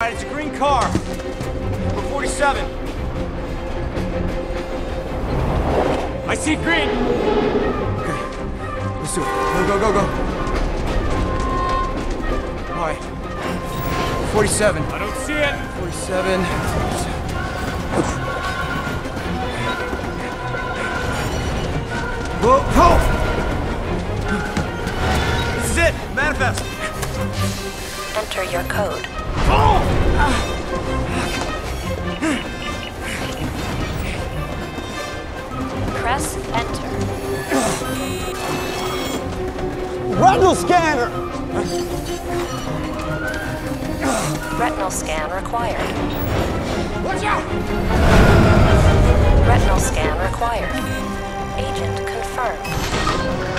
It's a green car. Number 47. I see green. Okay. Let's do it. Go. All right. 47. I don't see it. 47. Whoa! This is it. Manifest. Enter your code. Press enter. Retinal scanner! Retinal scan required. Watch out! Retinal scan required. Agent confirmed.